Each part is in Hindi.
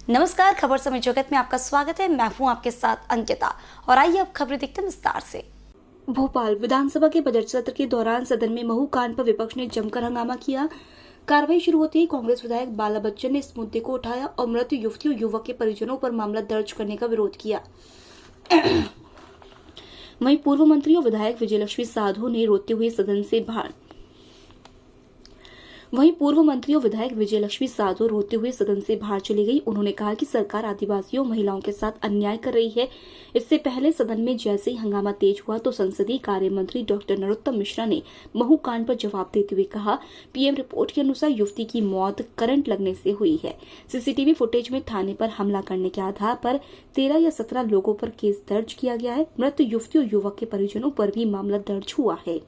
नमस्कार, खबर समय जगत में आपका स्वागत है। मैं हूं आपके साथ अंकिता और आइए अब खबरें देखते हैं विस्तार से। भोपाल विधानसभा के बजट सत्र के दौरान सदन में महू कांड पर विपक्ष ने जमकर हंगामा किया। कार्रवाई शुरू होते ही कांग्रेस विधायक बाला बच्चन ने इस मुद्दे को उठाया और मृत युवती और युवक के परिजनों पर मामला दर्ज करने का विरोध किया। वहीं पूर्व मंत्री और विधायक विजयलक्ष्मी साधु ने रोते हुए सदन से बाहर चली गई। उन्होंने कहा कि सरकार आदिवासियों महिलाओं के साथ अन्याय कर रही है। इससे पहले सदन में जैसे ही हंगामा तेज हुआ तो संसदीय कार्य मंत्री डॉक्टर नरोत्तम मिश्रा ने महू कांड पर जवाब देते हुए कहा, पीएम रिपोर्ट के अनुसार युवती की मौत करंट लगने से हुई है। सीसीटीवी फुटेज में थाने पर हमला करने के आधार पर 13 या 17 लोगों पर केस दर्ज किया गया है। मृत युवती और युवक के परिजनों पर भी मामला दर्ज हुआ है।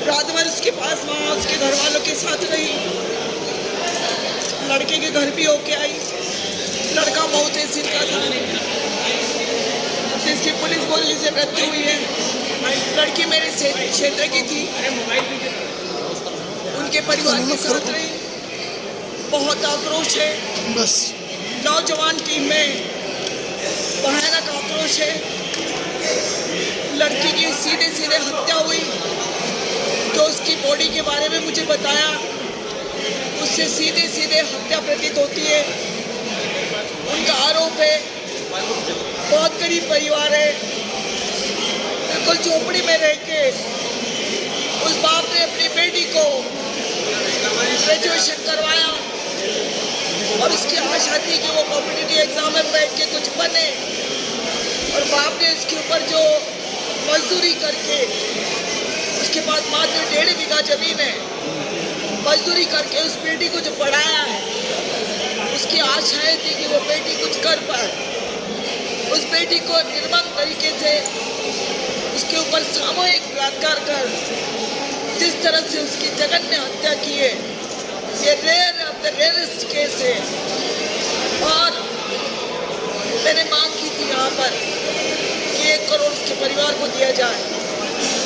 रात भर उसके पास वहाँ उसके घर वालों के साथ रही, लड़के के घर भी होके आई। लड़का मऊ तहसील का था जिसकी पुलिस गोली से मृत्यु हुई है। लड़की मेरे क्षेत्र की थी, उनके परिवार के साथ रही। बहुत आक्रोश है, बस नौजवान टीम में भयानक आक्रोश है। लड़की की सीधे हत्या हुई। जो उसकी बॉडी के बारे में मुझे बताया, उससे सीधे हत्या प्रतीत होती है। उनका आरोप है बहुत गरीब परिवार है, बिल्कुल झोपड़ी में रह के उस बाप ने अपनी बेटी को ग्रेजुएशन करवाया और उसकी आशा थी कि वो कॉम्पिटिटिव एग्जाम में बैठ के कुछ बने, और बाप ने उसके ऊपर जो मजदूरी करके, उसके पास मात्र 1.5 बीघा जमीन है, मजदूरी करके उस बेटी को जो पढ़ाया है, उसकी आशाएं थी कि वो बेटी कुछ कर पाए। उस बेटी को निर्मम तरीके से उसके ऊपर सामूहिक बलात्कार कर जिस तरह से उसकी जघन्य हत्या की है, ये rare of the rarest case है। और मैंने मांग की थी यहाँ पर कि 1 करोड़ उसके परिवार को दिया जाए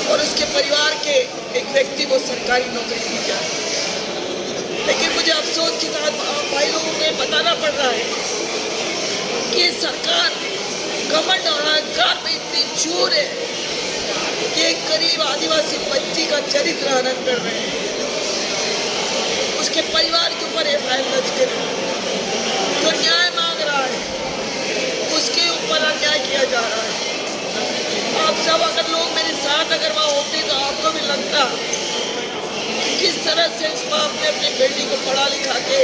और उसके परिवार के एक व्यक्ति को सरकारी नौकरी दी जाए। लेकिन मुझे अफसोस के साथ भाई लोगों को बताना पड़ रहा है कि सरकार घमंड और अहंकार में इतनी चूर है कि एक गरीब आदिवासी बच्ची का चरित्र हनन कर रहे हैं। उसके परिवार के ऊपर एफआईआर दर्ज करें। जो न्याय मांग रहा है उसके ऊपर अन्याय किया जा रहा है। आप सब अगर लोग मेरे साथ अगर वहाँ होते तो आपको भी लगता किस तरह से इस बाप ने अपनी बेटी को पढ़ा लिखा के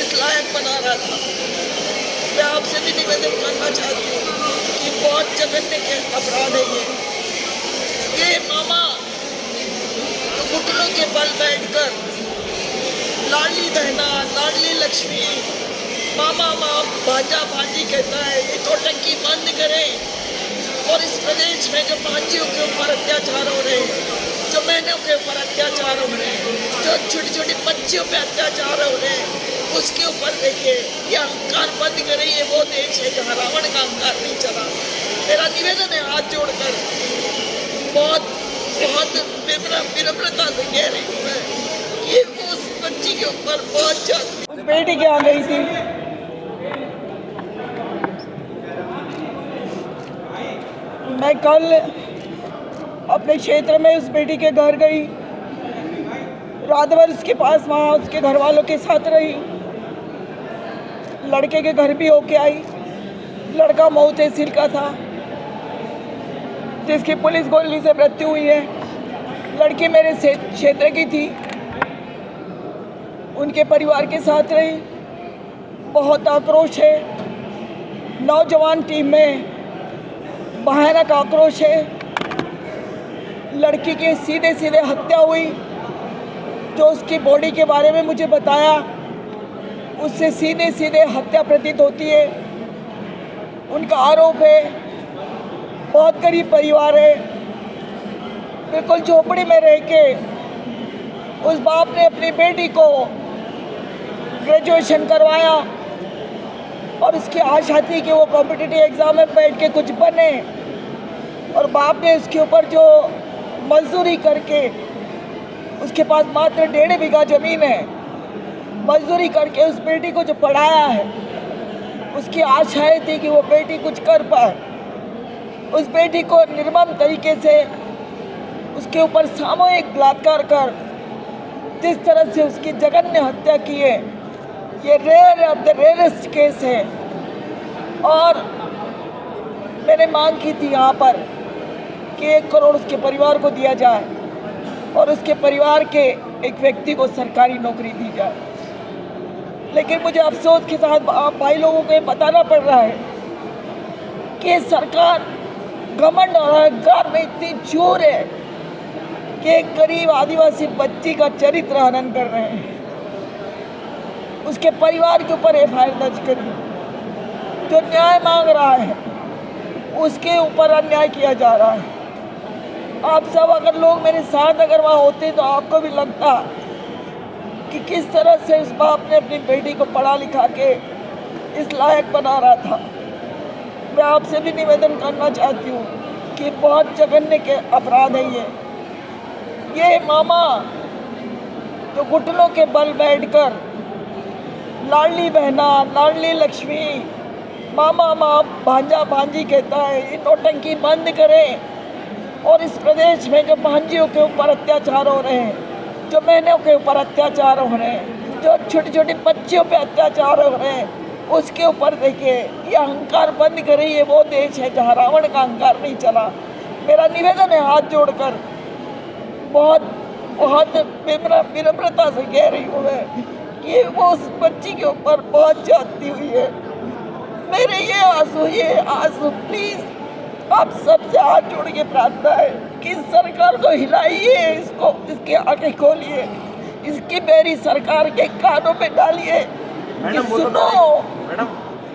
इस लायक बना रहा था। मैं आपसे भी निवेदन करना चाहती हूँ कि बहुत जघन्य के अपराध है ये मामा तो घुटनों के बल बैठकर लाडली बहना, लाडली लक्ष्मी, मामा भांजा भांजी कहता है, ये टोटंकी बंद करें। और इस प्रदेश में जो भांजियों के ऊपर अत्याचार हो रहे हैं, जो बहनों के ऊपर अत्याचार हो रहे हैं, जो छोटी छोटी बच्चियों पे अत्याचार हो रहे हैं, उसके ऊपर देखिए ये अहंकार बंद करें। ये वो देश है जहाँ रावण का अहंकार नहीं चला। मेरा निवेदन है हाथ जोड़कर, बहुत विनम्रता से कह रही हूँ मैं, ये उस बच्ची के ऊपर बहुत ज्यादा। उस बेटी क्या गई थी, मैं कल अपने क्षेत्र में उस बेटी के घर गई। रात भर उसके पास वहाँ उसके घर वालों के साथ रही, लड़के के घर भी होके आई। लड़का मऊ तहसील का था जिसकी पुलिस गोली से मृत्यु हुई है। लड़की मेरे क्षेत्र की थी, उनके परिवार के साथ रही। बहुत आक्रोश है, नौजवान टीम में भयानक आक्रोश है। लड़की की सीधे हत्या हुई। जो उसकी बॉडी के बारे में मुझे बताया, उससे सीधे हत्या प्रतीत होती है। उनका आरोप है बहुत गरीब परिवार है, बिल्कुल झोपड़ी में रह के उस बाप ने अपनी बेटी को ग्रेजुएशन करवाया और उसकी आशा थी कि वो कॉम्पिटिटिव एग्जाम में बैठ के कुछ बने, और बाप ने उसके ऊपर जो मजदूरी करके, उसके पास मात्र 1.5 बीघा जमीन है, मजदूरी करके उस बेटी को जो पढ़ाया है, उसकी आशाएं थी कि वो बेटी कुछ कर पाए। उस बेटी को निर्मम तरीके से उसके ऊपर सामूहिक बलात्कार कर जिस तरह से उसकी जघन्य हत्या की है, ये rare of the rarest case है। और मैंने मांग की थी यहाँ पर कि 1 करोड़ उसके परिवार को दिया जाए और उसके परिवार के एक व्यक्ति को सरकारी नौकरी दी जाए। लेकिन मुझे अफसोस के साथ आप भाई लोगों को ये बताना पड़ रहा है कि सरकार घमंड और अहंकार में इतनी चोर है कि एक गरीब आदिवासी बच्ची का चरित्र हनन कर रहे हैं, उसके परिवार के ऊपर एफआईआर दर्ज करी, जो न्याय मांग रहा है उसके ऊपर अन्याय किया जा रहा है। आप सब अगर लोग मेरे साथ अगर वहाँ होते तो आपको भी लगता कि किस तरह से उस बाप ने अपनी बेटी को पढ़ा लिखा के इस लायक बना रहा था। मैं आपसे भी निवेदन करना चाहती हूँ कि बहुत जघन्य के अपराध है ये मामा जो घुटनों के बल बैठकर लाडली बहना, लाडली लक्ष्मी, मामा माँ, भांजा भांजी कहता है, ये नौटंकी बंद करें। और इस प्रदेश में जो भांजियों के ऊपर अत्याचार हो रहे हैं, जो बहनों के ऊपर अत्याचार हो रहे हैं, जो छोटी छोटी बच्चियों पे अत्याचार हो रहे हैं, उसके ऊपर देखिए ये अहंकार बंद करें। ये वो देश है जहाँ रावण का अहंकार नहीं चला। मेरा निवेदन है हाथ जोड़कर, बहुत बहुत विनम्रता से कह रही हूँ मैं कि वो उस बच्ची के ऊपर बहुत जाती हुई है। मेरे ये आंसू प्लीज आप सबसे हाथ जोड़ के प्रार्थना है कि सरकार को हिलाइए, इसको इसकी आंखें खोलिए, इसकी मेरी सरकार के कानों पे डालिए कि सुनो। मैडम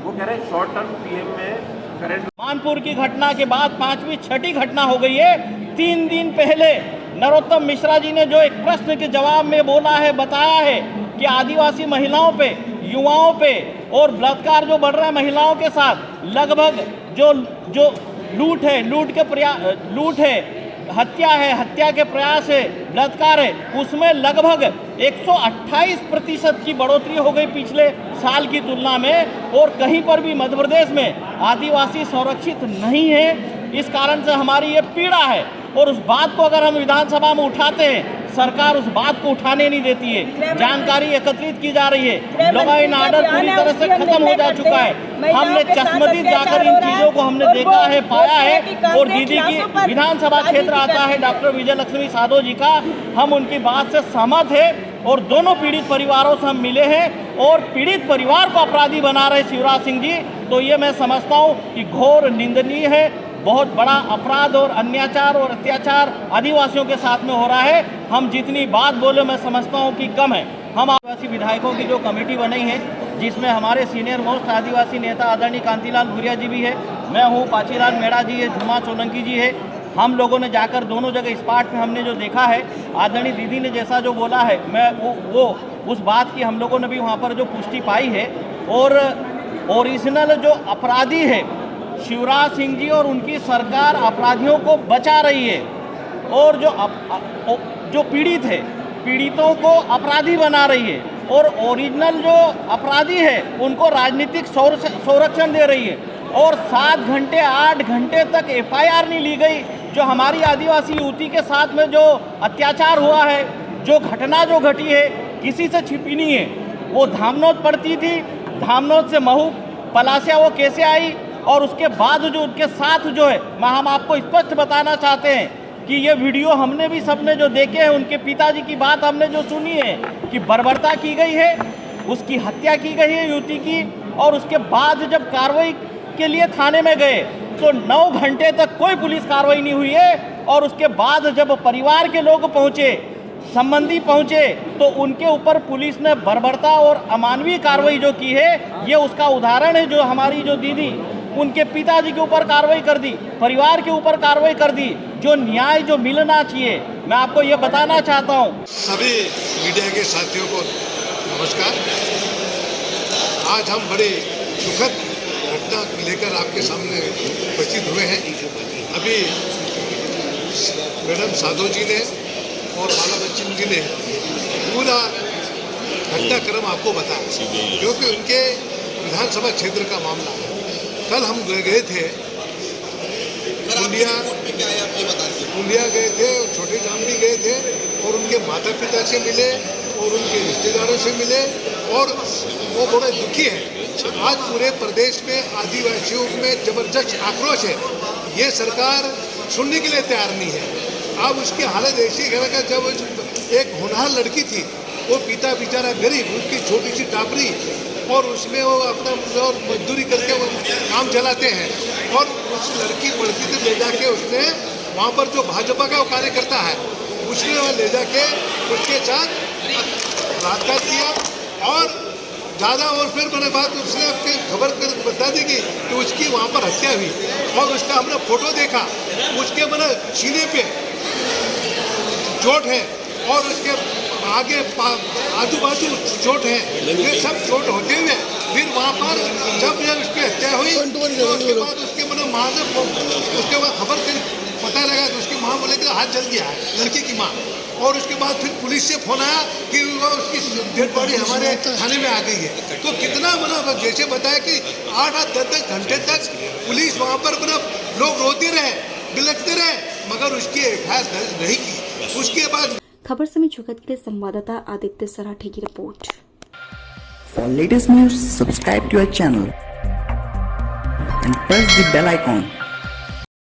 वो कह रहे हैं शॉर्ट टर्म पीएम में करंट मानपुर की घटना के बाद 5वीं 6ठी घटना हो गई है। 3 दिन पहले नरोत्तम मिश्रा जी ने जो एक प्रश्न के जवाब में बोला है, बताया है कि आदिवासी महिलाओं पे, युवाओं पे और बलात्कार जो बढ़ रहा है महिलाओं के साथ, लगभग जो लूट है, हत्या के प्रयास है, बलात्कार है, उसमें लगभग 128% की बढ़ोतरी हो गई पिछले साल की तुलना में। और कहीं पर भी मध्य प्रदेश में आदिवासी संरक्षित नहीं है। इस कारण से हमारी ये पीड़ा है और उस बात को अगर हम विधानसभा में उठाते हैं, सरकार उस बात को उठाने नहीं देती है। जानकारी एकत्रित की जा रही है, लॉ एंड ऑर्डर पूरी तरह से खत्म हो जा चुका है। हमने चश्मदीद जाकर इन चीजों को हमने देखा है, पाया है। और दीदी की विधानसभा क्षेत्र आता है डॉक्टर विजय लक्ष्मी साधो जी का, हम उनकी बात से सहमत है और दोनों पीड़ित परिवारों से हम मिले हैं और पीड़ित परिवार को अपराधी बना रहे शिवराज सिंह जी, तो ये मैं समझता हूँ कि घोर निंदनीय है। बहुत बड़ा अपराध और अन्याचार और अत्याचार आदिवासियों के साथ में हो रहा है। हम जितनी बात बोले मैं समझता हूँ कि कम है। हम आदिवासी विधायकों की जो कमेटी बनी है, जिसमें हमारे सीनियर मोस्ट आदिवासी नेता आदरणीय कांतिलाल भूरिया जी भी है, मैं हूँ, पाचीलाल मेड़ा जी है, झुमा सोलंकी जी है। हम लोगों ने जाकर दोनों जगह स्पॉट पे हमने जो देखा है, आदरणीय दीदी ने जैसा जो बोला है, मैं वो उस बात की हम लोगों ने भी वहाँ पर जो पुष्टि पाई है। और ओरिजिनल जो अपराधी है शिवराज सिंह जी और उनकी सरकार अपराधियों को बचा रही है और जो पीड़ित है, पीड़ितों को अपराधी बना रही है और ओरिजिनल जो अपराधी है उनको राजनीतिक संरक्षण दे रही है। और 7 घंटे 8 घंटे तक एफआईआर नहीं ली गई। जो हमारी आदिवासी युवती के साथ में जो अत्याचार हुआ है, जो घटना जो घटी है, किसी से छिपी नहीं है। वो धामनोद पड़ती थी, धामनोद से महू पलासिया वो कैसे आई, और उसके बाद जो उनके साथ जो है, हम आपको स्पष्ट बताना चाहते हैं कि ये वीडियो हमने भी सबने जो देखे हैं, उनके पिताजी की बात हमने जो सुनी है कि बर्बरता की गई है, उसकी हत्या की गई है युवती की। और उसके बाद जब कार्रवाई के लिए थाने में गए तो 9 घंटे तक कोई पुलिस कार्रवाई नहीं हुई है। और उसके बाद जब परिवार के लोग पहुँचे, संबंधी पहुँचे, तो उनके ऊपर पुलिस ने बर्बरता और अमानवीय कार्रवाई जो की है, ये उसका उदाहरण है। जो हमारी जो दीदी, उनके पिताजी के ऊपर कार्रवाई कर दी, परिवार के ऊपर कार्रवाई कर दी, जो न्याय जो मिलना चाहिए। मैं आपको ये बताना चाहता हूँ। सभी मीडिया के साथियों को नमस्कार। आज हम बड़े दुखद घटना लेकर आपके सामने उपस्थित हुए हैं। अभी मैडम साधो जी ने और बाला बच्चन जी ने पूरा घटनाक्रम आपको बताया, क्योंकि उनके विधानसभा क्षेत्र का मामला है। कल हम गए थे पुलिया गए थे, छोटे जाम भी गए थे और उनके माता पिता से मिले और उनके रिश्तेदारों से मिले और वो बड़े दुखी हैं। आज पूरे प्रदेश में आदिवासियों में जबरदस्त आक्रोश है। ये सरकार सुनने के लिए तैयार नहीं है। अब उसकी हालत ऐसी है कि जब एक होनहार लड़की थी, वो पिता बेचारा गरीब, उसकी छोटी सी टापरी और उसमें वो अपना और मजदूरी करके वो काम चलाते हैं और उस लड़की से ले जाके उसने वहाँ पर जो भाजपा का वो कार्यकर्ता है उसने वह ले जाके उसके साथ बलात्कार किया और ज़्यादा और फिर मैंने बात उसने अपनी खबर कर बता दी कि उसकी वहाँ पर हत्या हुई और उसका हमने फोटो देखा, उसके मैंने सीने पे चोट है और उसके आगे आजू बाजू चोट है। ये सब चोट होते हुए फिर वहाँ पर जब उसकी हत्या हुई तो उसके बाद उसके मैंने माँ ने उसके बाद खबर पता लगा तो उसकी माँ बोले कि हाथ जल गया है, लड़की की माँ। और उसके बाद फिर पुलिस से फोन आया कि वो उसकी डेड बॉडी हमारे थाने में आ गई है। तो कितना मतलब जैसे बताया कि 8-10 घंटे तक पुलिस वहाँ पर मतलब लोग रोते रहे, बिलखते रहे, मगर उसकी एफआईआर दर्ज नहीं की। उसके बाद खबर समय जगत के लिए संवाददाता आदित्य सराठी की report. For latest news, subscribe to our channel and press the bell icon.